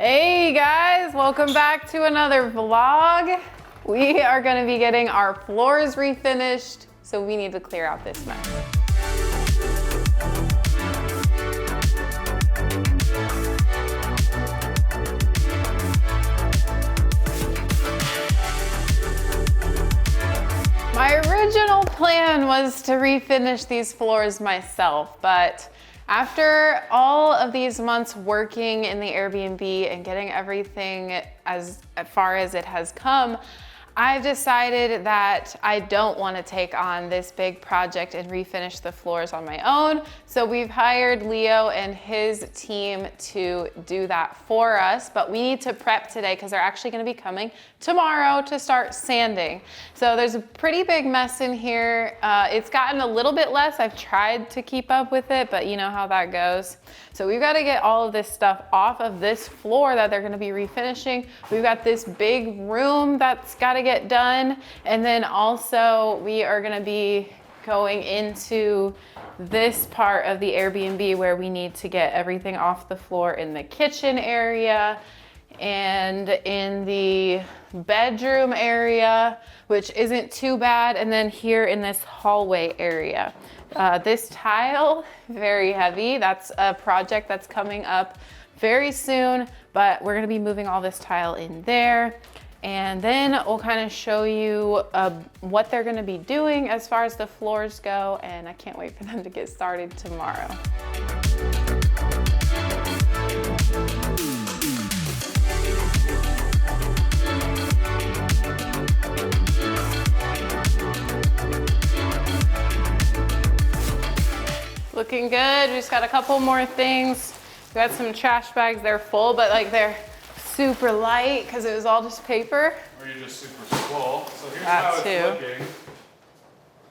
Hey guys, welcome back to another vlog. We are gonna be getting our floors refinished, so we need to clear out this mess. My original plan was to refinish these floors myself, but after all of these months working in the Airbnb and getting everything as far as it has come, I've decided that I don't want to take on this big project and refinish the floors on my own. So we've hired Leo and his team to do that for us, but we need to prep today because they're actually going to be coming tomorrow to start sanding. So there's a pretty big mess in here. It's gotten a little bit less. I've tried to keep up with it, but you know how that goes. So we've got to get all of this stuff off of this floor that they're going to be refinishing. We've got this big room that's got to get done. And then also we are going to be going into this part of the Airbnb where we need to get everything off the floor in the kitchen area and in the bedroom area, which isn't too bad. And then here in this hallway area. This tile, very heavy. That's a project that's coming up very soon, but we're gonna be moving all this tile in there. And then we'll kind of show you what they're gonna be doing as far as the floors go. And I can't wait for them to get started tomorrow. Looking good. We just got a couple more things. We got some trash bags. They're full, but like they're super light because it was all just paper. Or you're just super full. So here's how it's looking.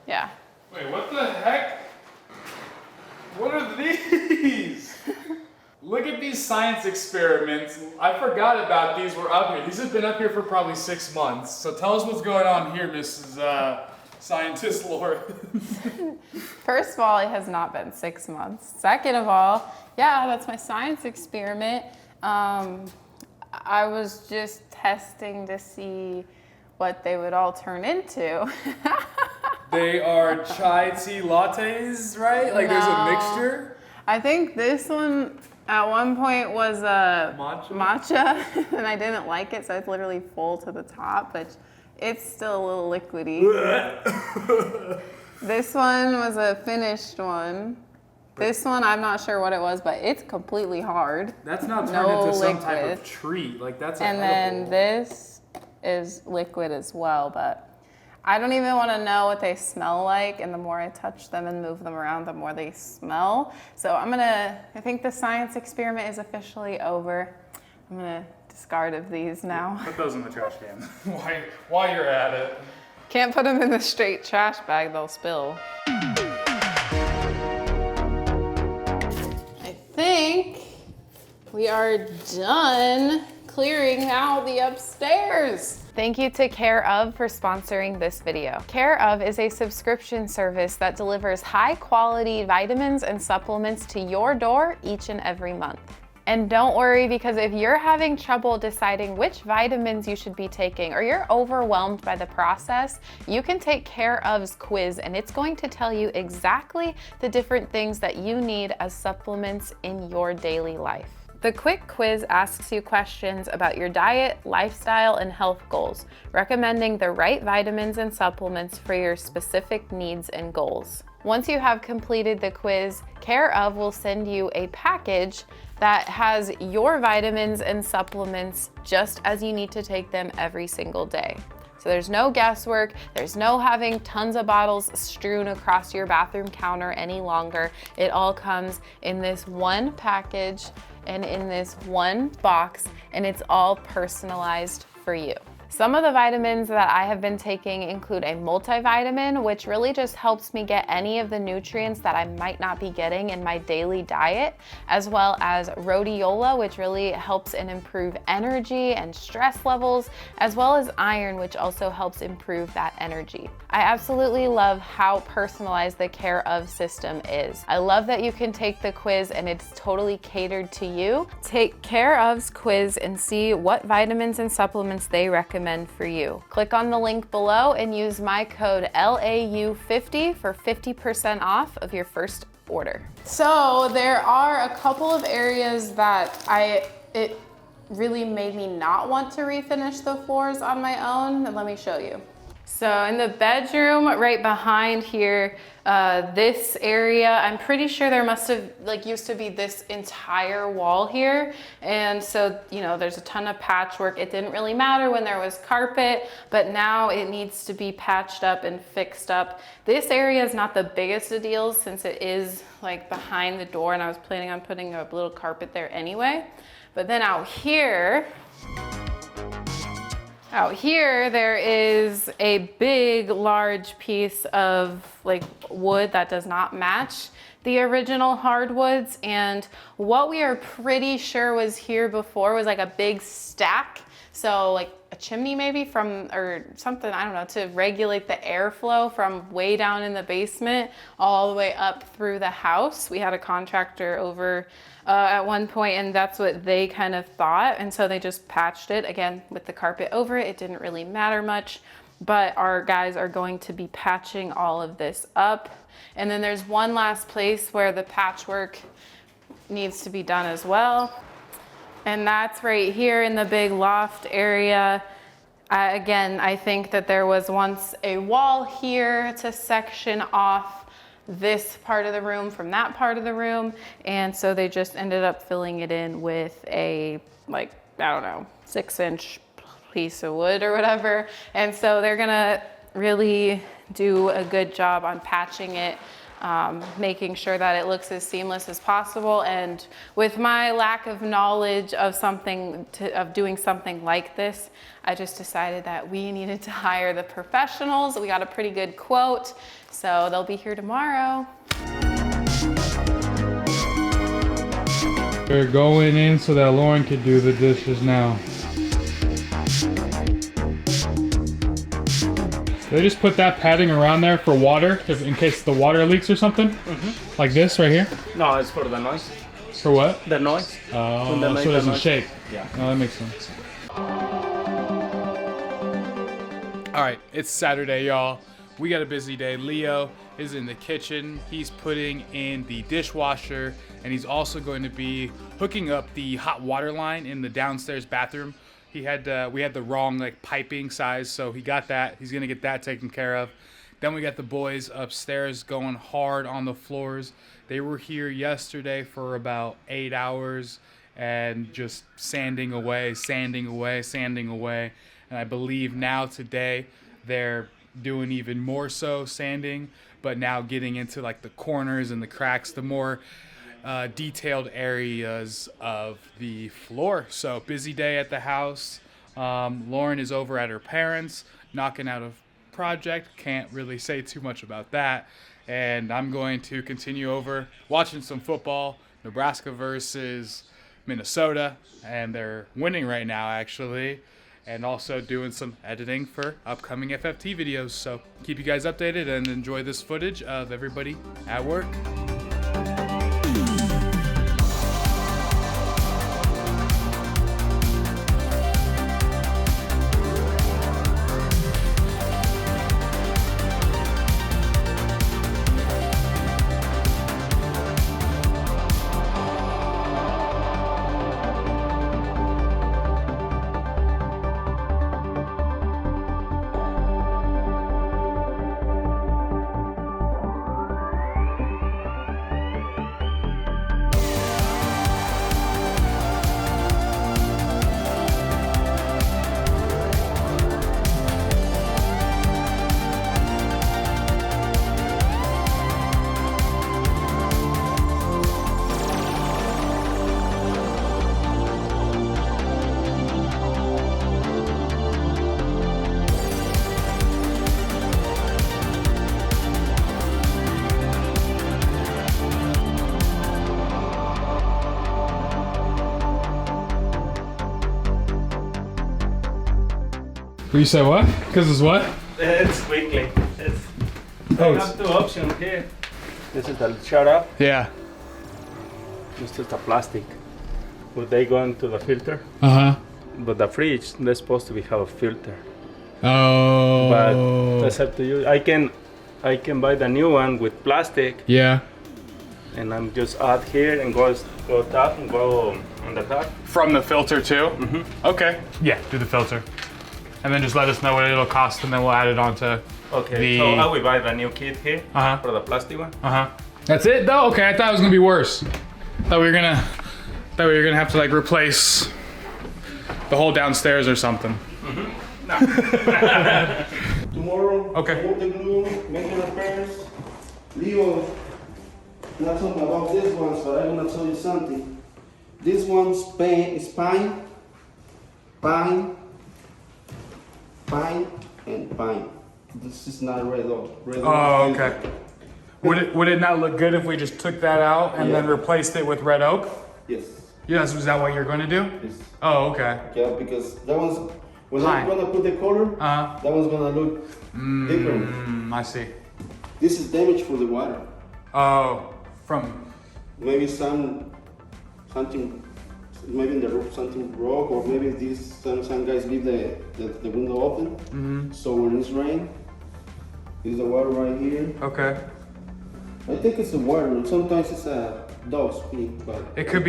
Yeah. Wait, what the heck? What are these? Look at these science experiments. I forgot about these were up here. These have been up here for probably 6 months. So tell us what's going on here, Mrs. Scientist Laura. First of all, it has not been 6 months. Second of all, yeah, that's my science experiment. I was just testing to see what they would all turn into. They are chai tea lattes, right? Like there's a mixture? I think this one at one point was a matcha and I didn't like it, so it's literally full to the top, but it's still a little liquidy. This one was a finished one. This one, I'm not sure what it was, but it's completely hard. That's not turned into some type of treat. Like that's and then this is liquid as well, but I don't even want to know what they smell like. And the more I touch them and move them around, the more they smell. So I think the science experiment is officially over. I'm gonna discard of these now. Put those in the trash can while you're at it. Can't put them in the straight trash bag, they'll spill. I think we are done clearing out the upstairs. Thank you to Care Of for sponsoring this video. Care Of is a subscription service that delivers high quality vitamins and supplements to your door each and every month. And don't worry, because if you're having trouble deciding which vitamins you should be taking or you're overwhelmed by the process, you can take Care Of's quiz and it's going to tell you exactly the different things that you need as supplements in your daily life. The quick quiz asks you questions about your diet, lifestyle, and health goals, recommending the right vitamins and supplements for your specific needs and goals. Once you have completed the quiz, Care Of will send you a package that has your vitamins and supplements just as you need to take them every single day. So there's no guesswork, there's no having tons of bottles strewn across your bathroom counter any longer. It all comes in this one package and in this one box, and it's all personalized for you. Some of the vitamins that I have been taking include a multivitamin, which really just helps me get any of the nutrients that I might not be getting in my daily diet, as well as rhodiola, which really helps and improve energy and stress levels, as well as iron, which also helps improve that energy. I absolutely love how personalized the Care Of system is. I love that you can take the quiz and it's totally catered to you. Take Care Of's quiz and see what vitamins and supplements they recommend for you. Click on the link below and use my code LAU50 for 50% off of your first order. So there are a couple of areas that it really made me not want to refinish the floors on my own, and let me show you. So in the bedroom right behind here, this area, I'm pretty sure there must have used to be this entire wall here. And so, you know, there's a ton of patchwork. It didn't really matter when there was carpet, but now it needs to be patched up and fixed up. This area is not the biggest of deals since it is like behind the door, and I was planning on putting a little carpet there anyway. But then out here, there is a big, large piece of like wood that does not match the original hardwoods. And what we are pretty sure was here before was like a big stack. So like a chimney maybe or something, I don't know, to regulate the airflow from way down in the basement all the way up through the house. We had a contractor over at one point, and that's what they kind of thought. And so they just patched it again with the carpet over it. It didn't really matter much, but our guys are going to be patching all of this up. And then there's one last place where the patchwork needs to be done as well. And that's right here in the big loft area. Again, I think that there was once a wall here to section off this part of the room from that part of the room. And so they just ended up filling it in with a, like, I don't know, 6-inch piece of wood or whatever. And so they're gonna really do a good job on patching it, making sure that it looks as seamless as possible. And with my lack of knowledge of doing something like this, I just decided that we needed to hire the professionals. We got a pretty good quote, so they'll be here tomorrow. They're going in so that Lauren could do the dishes now. They just put that padding around there for water, in case the water leaks or something? Mm-hmm. Like this right here? No, it's for the noise. For what? The noise. Oh, so it doesn't shake. Yeah. Oh, that makes sense. All right, it's Saturday, y'all. We got a busy day. Leo is in the kitchen. He's putting in the dishwasher, and he's also going to be hooking up the hot water line in the downstairs bathroom. We had the wrong piping size, so he got that. He's gonna get that taken care of. Then we got the boys upstairs going hard on the floors. They were here yesterday for about 8 hours and just sanding away. And I believe now today they're doing even more so sanding, but now getting into the corners and the cracks, the more detailed areas of the floor. So busy day at the house. Lauren is over at her parents knocking out a project. Can't really say too much about that. And I'm going to continue over watching some football. Nebraska versus Minnesota, and they're winning right now actually. And also doing some editing for upcoming FFT videos. So keep you guys updated and enjoy this footage of everybody at work. You said what? Because it's what? It's quickly. It's, Oh, I have two options here. This is the shut up. Yeah. This is the plastic. But they go into the filter. Uh-huh. But the fridge, they're supposed to have a filter. Oh. But that's up to you. I can buy the new one with plastic. Yeah. And I'm just add here and go top and go on the top. From the filter too? Mm-hmm. Okay. Yeah, do the filter. And then just let us know what it'll cost and then we'll add it onto Okay, so I will buy the new kit here for the plastic one. That's it though? Okay, I thought it was gonna be worse. Thought we were gonna have to like replace the whole downstairs or something. No. Tomorrow, Okay. remove the glue, make the repairs. Leo, not talking about this one, but I'm gonna tell you something. This one's is pine, and pine. This is not red oak. Red Oh, oak is- okay. Would it not look good if we just took that out and then replaced it with red oak? Yes. Yes, is that what you're gonna do? Yes. Oh, okay. Yeah, because that one's when Pine. I'm gonna put the color, Uh-huh. that one's gonna look different. I see. This is damage for the water. Oh, from, Maybe something, maybe in the roof something broke, or maybe some guys leave the window open. So when it's rain, is the water right here. okay. I think it's the water. Sometimes it's a dog's pee, but It could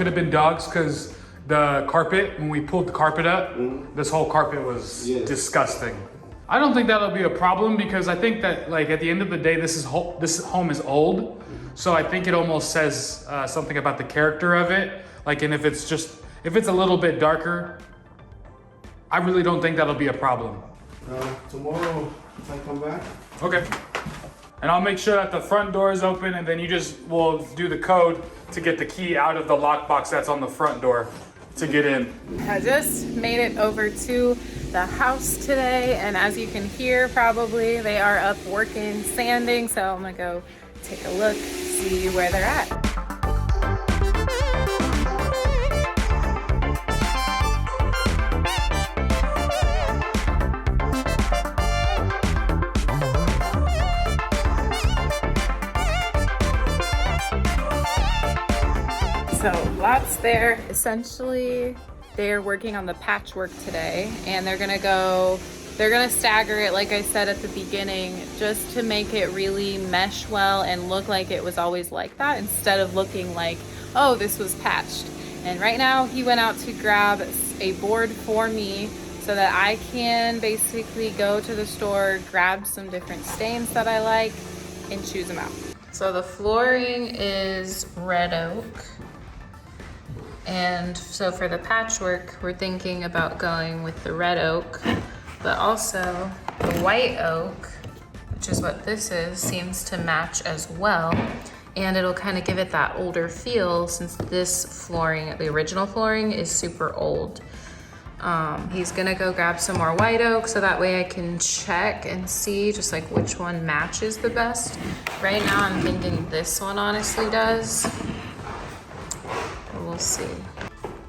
have been dogs because the carpet, when we pulled the carpet up, this whole carpet was Yes. disgusting. I don't think that'll be a problem because I think that like at the end of the day, this home is old. So I think it almost says something about the character of it. Like, and if it's a little bit darker, I really don't think that'll be a problem. tomorrow if I come back, Okay. And I'll make sure that the front door is open and then you just will do the code to get the key out of the lockbox that's on the front door to get in. I just made it over to the house today, and as you can hear probably, they are up working, sanding, so I'm gonna go take a look, see where they're at. So lots there. Essentially, they're working on the patchwork today, and they're gonna stagger it, like I said at the beginning, just to make it really mesh well and look like it was always like that, instead of looking like, oh, this was patched. And right now he went out to grab a board for me so that I can basically go to the store, grab some different stains that I like, and choose them out. So the flooring is red oak. And so for the patchwork, we're thinking about going with the red oak, but also the white oak, which is what this is, seems to match as well. And it'll kind of give it that older feel since this flooring, the original flooring, is super old. He's gonna go grab some more white oak so that way I can check and see just like which one matches the best. Right now I'm thinking this one honestly does. We'll see.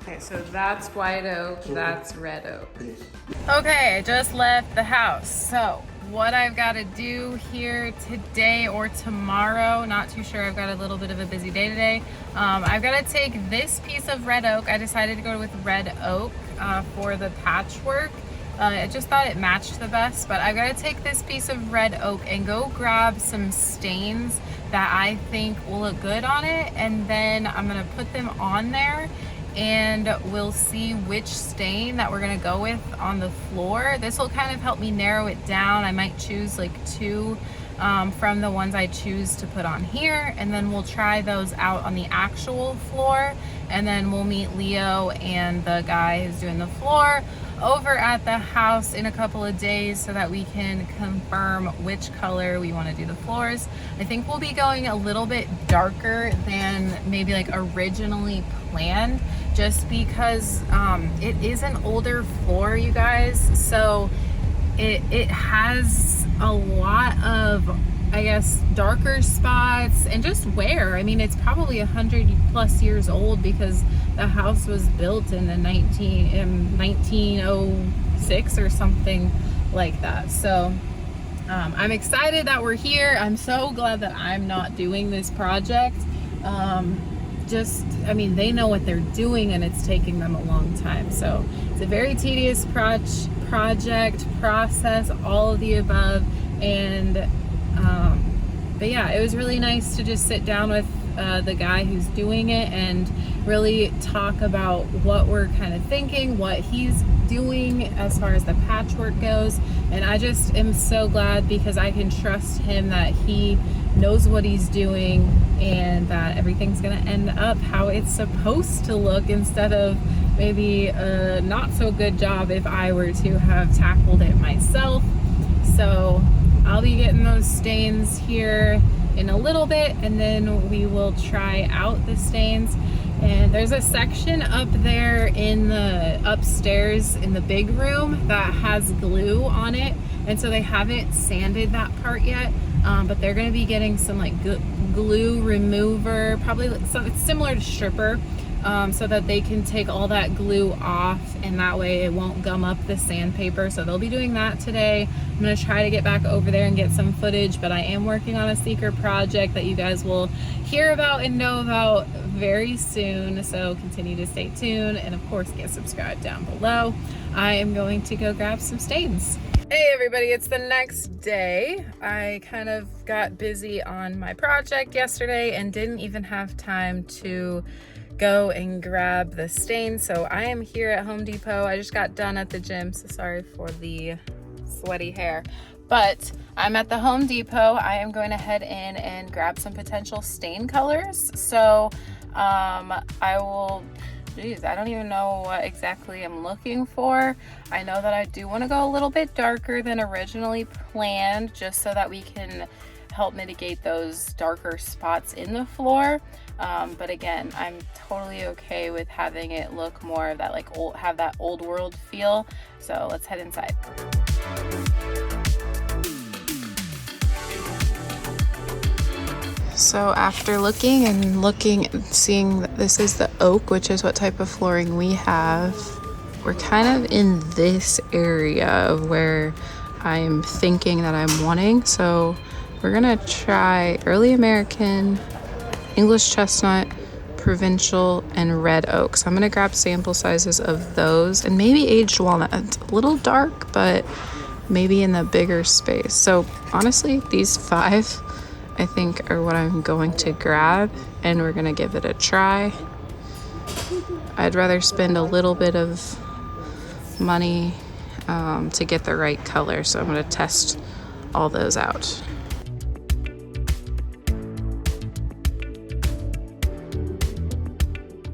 Okay, so that's white oak, that's red oak. Okay, I just left the house. So what I've got to do here today or tomorrow, not too sure, I've got a little bit of a busy day today. I've got to take this piece of red oak. I decided to go with red oak for the patchwork. I just thought it matched the best, but I've got to take this piece of red oak and go grab some stains that I think will look good on it, and then I'm gonna put them on there and we'll see which stain that we're gonna go with on the floor. This will kind of help me narrow it down. I might choose like two from the ones I choose to put on here, and then we'll try those out on the actual floor, and then we'll meet Leo and the guy who's doing the floor over at the house in a couple of days so that we can confirm which color we want to do the floors. I think we'll be going a little bit darker than maybe like originally planned, just because it is an older floor, you guys, so it has a lot of, I guess, darker spots and just wear. I mean, it's probably 100+ years old because the house was built in 1906 or something like that. So I'm excited that we're here. I'm so glad that I'm not doing this project. I mean, they know what they're doing and it's taking them a long time. So it's a very tedious project, process, all of the above. And, but yeah, it was really nice to just sit down with the guy who's doing it and really talk about what we're kind of thinking, what he's doing as far as the patchwork goes. And I just am so glad because I can trust him that he knows what he's doing and that everything's gonna end up how it's supposed to look, instead of maybe a not so good job if I were to have tackled it myself. So I'll be getting those stains here in a little bit, and then we will try out the stains. And there's a section up there in the upstairs in the big room that has glue on it, and so they haven't sanded that part yet, but they're going to be getting some like glue remover, probably so it's similar to stripper, so that they can take all that glue off, and that way it won't gum up the sandpaper. So they'll be doing that today. I'm going to try to get back over there and get some footage, but I am working on a secret project that you guys will hear about and know about very soon. So continue to stay tuned, and of course get subscribed down below. I am going to go grab some stains. Hey everybody, it's the next day. I kind of got busy on my project yesterday and didn't even have time to go and grab the stain. So I am here at Home Depot. I just got done at the gym, so sorry for the sweaty hair. But I'm at the Home Depot. I am going to head in and grab some potential stain colors. So I will, geez, I don't even know what exactly I'm looking for. I know that I do want to go a little bit darker than originally planned, just so that we can help mitigate those darker spots in the floor. But again, I'm totally okay with having it look more of that like have that old world feel. So let's head inside. So after looking and seeing that this is the oak, which is what type of flooring we have, we're kind of in this area of where I'm thinking that I'm wanting. So we're gonna try early American, English chestnut, provincial, and red oak. So I'm gonna grab sample sizes of those, and maybe aged walnut. It's a little dark, but maybe in the bigger space. So honestly, these 5 I think are what I'm going to grab, and we're gonna give it a try. I'd rather spend a little bit of money to get the right color, so I'm gonna test all those out.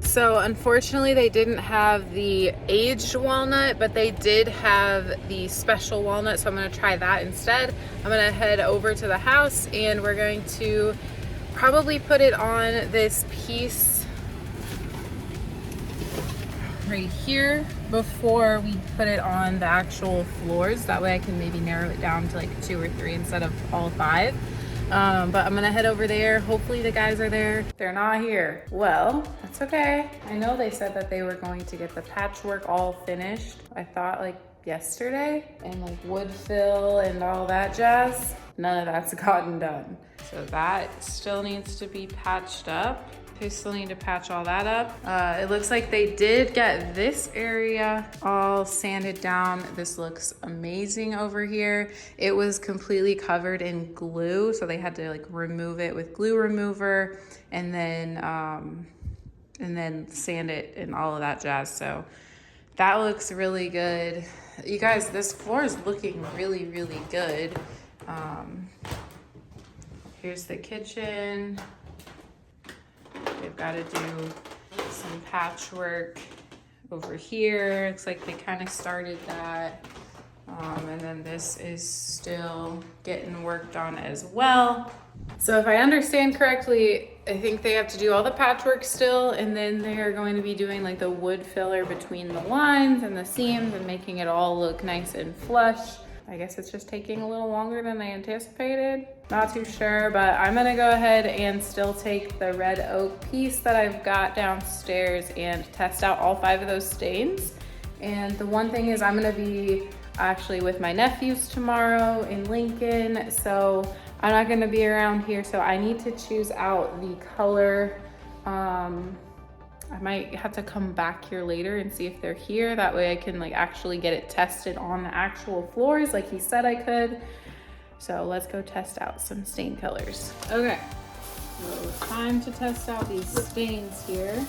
So unfortunately they didn't have the aged walnut, but they did have the special walnut, so I'm gonna try that instead. I'm gonna head over to the house and we're going to probably put it on this piece right here before we put it on the actual floors. That way I can maybe narrow it down to like 2 or 3 instead of all 5. But I'm gonna head over there. Hopefully the guys are there. They're not here. Well, that's okay. I know they said that they were going to get the patchwork all finished. I thought like yesterday, and like wood fill and all that jazz. None of that's gotten done. So that still needs to be patched up. They still need to patch all that up. It looks like they did get this area all sanded down. This looks amazing over here. It was completely covered in glue, so they had to like remove it with glue remover and then sand it and all of that jazz. So that looks really good. You guys, this floor is looking really, really good. Here's the kitchen. They've got to do some patchwork over here. Looks like they kind of started that. And then this is still getting worked on as well. So if I understand correctly, I think they have to do all the patchwork still, and then they are going to be doing like the wood filler between the lines and the seams and making it all look nice and flush. I guess it's just taking a little longer than I anticipated. Not too sure, but I'm gonna go ahead and still take the red oak piece that I've got downstairs and test out all 5 of those stains. And the one thing is I'm gonna be actually with my nephews tomorrow in Lincoln, so I'm not gonna be around here, so I need to choose out the color. I might have to come back here later and see if they're here. That way I can like actually get it tested on the actual floors like he said I could. So let's go test out some stain colors. Okay, so it's time to test out these stains here.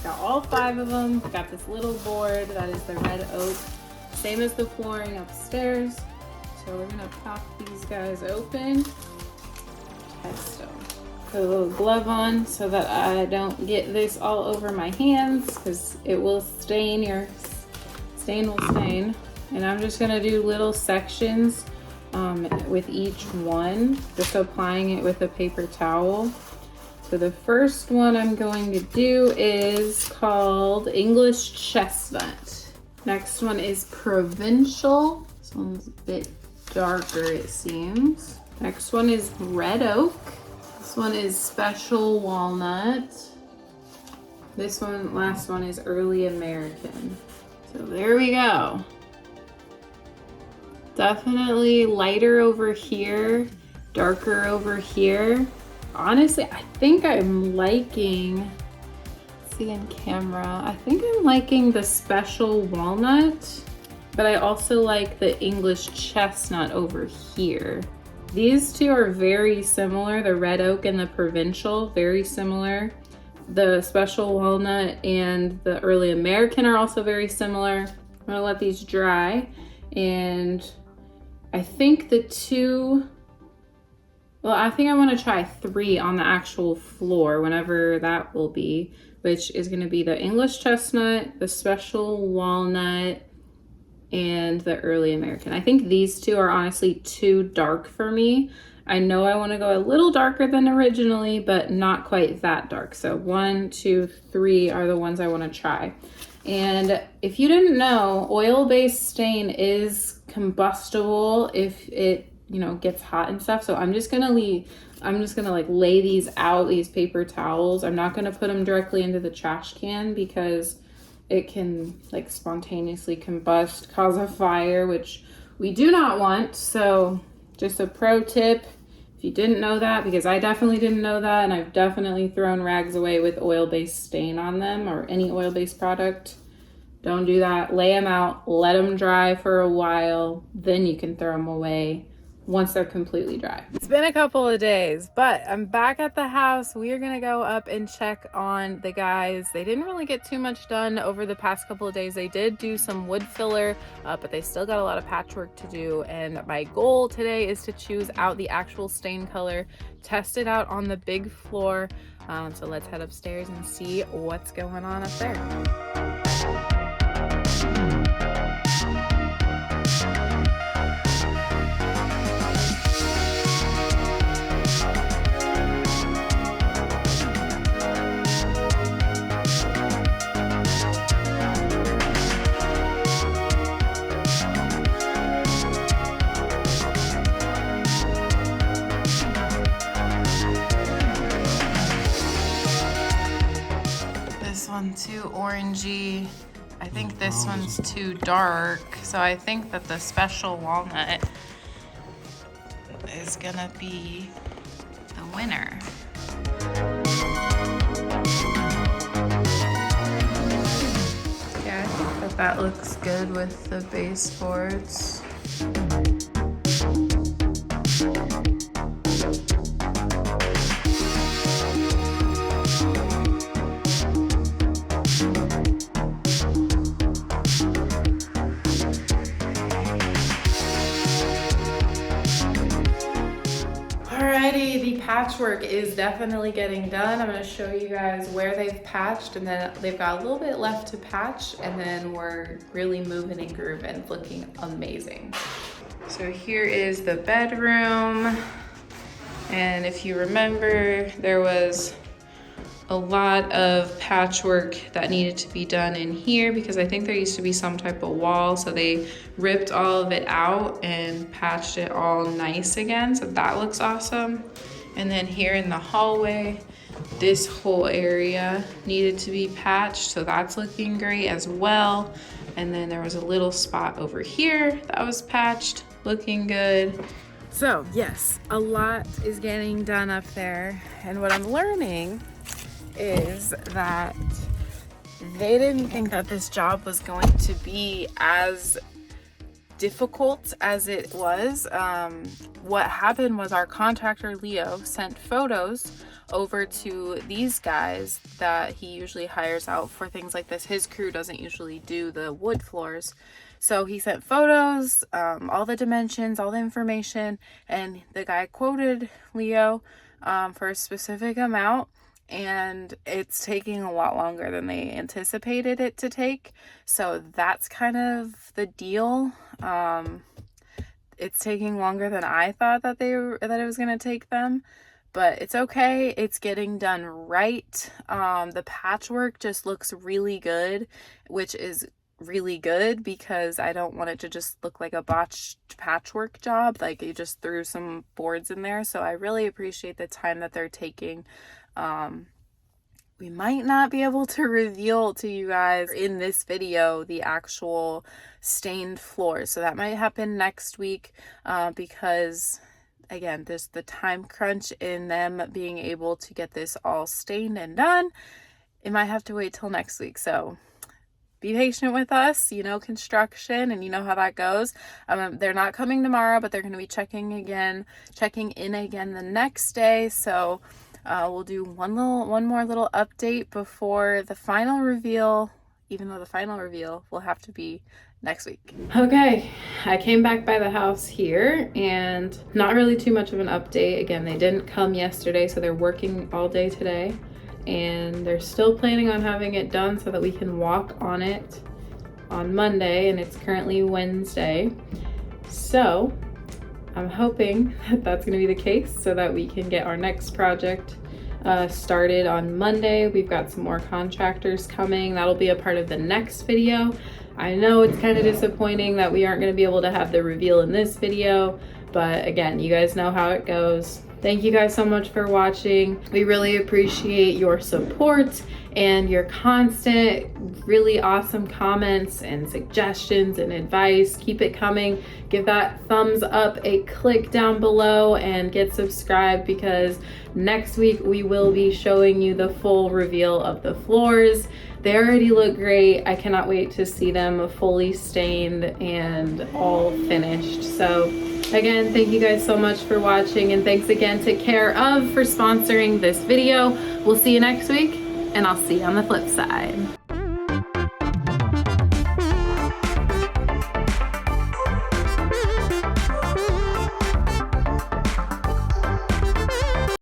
Got all 5 of them. Got this little board that is the red oak, same as the flooring upstairs. So we're gonna pop these guys open, test them. Put a little glove on so that I don't get this all over my hands, because it will stain. Your stain will stain. And I'm just gonna do little sections with each one, just applying it with a paper towel. So the first one I'm going to do is called English Chestnut. Next one is Provincial. This one's a bit darker, it seems. Next one is Red Oak. This one is Special Walnut. This one, last one, is Early American. So there we go. Definitely lighter over here, darker over here. Honestly, I think I'm liking, see in camera, I think I'm liking the Special Walnut, but I also like the English Chestnut over here. These two are very similar, the Red Oak and the Provincial, very similar. The Special Walnut and the Early American are also very similar. I'm gonna let these dry, and I think the two, well, I think I wanna try 3 on the actual floor, whenever that will be, which is gonna be the English Chestnut, the Special Walnut, and the Early American. I think these two are honestly too dark for me. I know I want to go a little darker than originally, but not quite that dark. So 1, 2, 3 are the ones I want to try. And if you didn't know, oil-based stain is combustible if it, you know, gets hot and stuff. So I'm just gonna like lay these out, these paper towels. I'm not gonna put them directly into the trash can because it can like spontaneously combust, cause a fire, which we do not want. So just a pro tip, if you didn't know that, because I definitely didn't know that, and I've definitely thrown rags away with oil-based stain on them or any oil-based product. Don't do that. Lay them out, let them dry for a while, then you can throw them away once they're completely dry. It's been a couple of days, but I'm back at the house. We are gonna go up and check on the guys. They didn't really get too much done over the past couple of days. They did do some wood filler, but they still got a lot of patchwork to do. And my goal today is to choose out the actual stain color, test it out on the big floor. So let's head upstairs and see what's going on up there. Too orangey. I think this one's too dark, so I think that the Special Walnut is gonna be the winner. Yeah, I think that looks good with the baseboards. The patchwork is definitely getting done. I'm going to show you guys where they've patched, and then they've got a little bit left to patch, and then we're really moving and grooving, looking amazing. So here is the bedroom, and if you remember, there was a lot of patchwork that needed to be done in here because I think there used to be some type of wall, so they ripped all of it out and patched it all nice again, so that looks awesome. And then here in the hallway, this whole area needed to be patched, so that's looking great as well. And then there was a little spot over here that was patched, looking good. So yes, a lot is getting done up there, and what I'm learning is that they didn't think that this job was going to be as difficult as it was. What happened was our contractor Leo sent photos over to these guys that he usually hires out for things like this. His crew doesn't usually do the wood floors, so he sent photos, all the dimensions, all the information, and the guy quoted Leo for a specific amount, and it's taking a lot longer than they anticipated it to take. So that's kind of the deal. It's taking longer than I thought that it was going to take them, but it's okay. It's getting done right. The patchwork just looks really good, which is really good because I don't want it to just look like a botched patchwork job, like you just threw some boards in there. So I really appreciate the time that they're taking. We might not be able to reveal to you guys in this video the actual stained floors, so that might happen next week because again, there's the time crunch in them being able to get this all stained and done. It might have to wait till next week, so be patient with us. You know, construction, and you know how that goes. They're not coming tomorrow, but they're going to be checking in again the next day. So we'll do one more little update before the final reveal, even though the final reveal will have to be next week. Okay, I came back by the house here, and not really too much of an update. Again, they didn't come yesterday, so they're working all day today, and they're still planning on having it done so that we can walk on it on Monday, and it's currently Wednesday. So I'm hoping that that's going to be the case so that we can get our next project started on Monday. We've got some more contractors coming. That'll be a part of the next video. I know it's kind of disappointing that we aren't going to be able to have the reveal in this video, but again, you guys know how it goes. Thank you guys so much for watching. We really appreciate your support and your constant, really awesome comments and suggestions and advice. Keep it coming. Give that thumbs up a click down below and get subscribed, because next week we will be showing you the full reveal of the floors. They already look great. I cannot wait to see them fully stained and all finished. So again, thank you guys so much for watching, and thanks again to Care Of for sponsoring this video. We'll see you next week, and I'll see you on the flip side.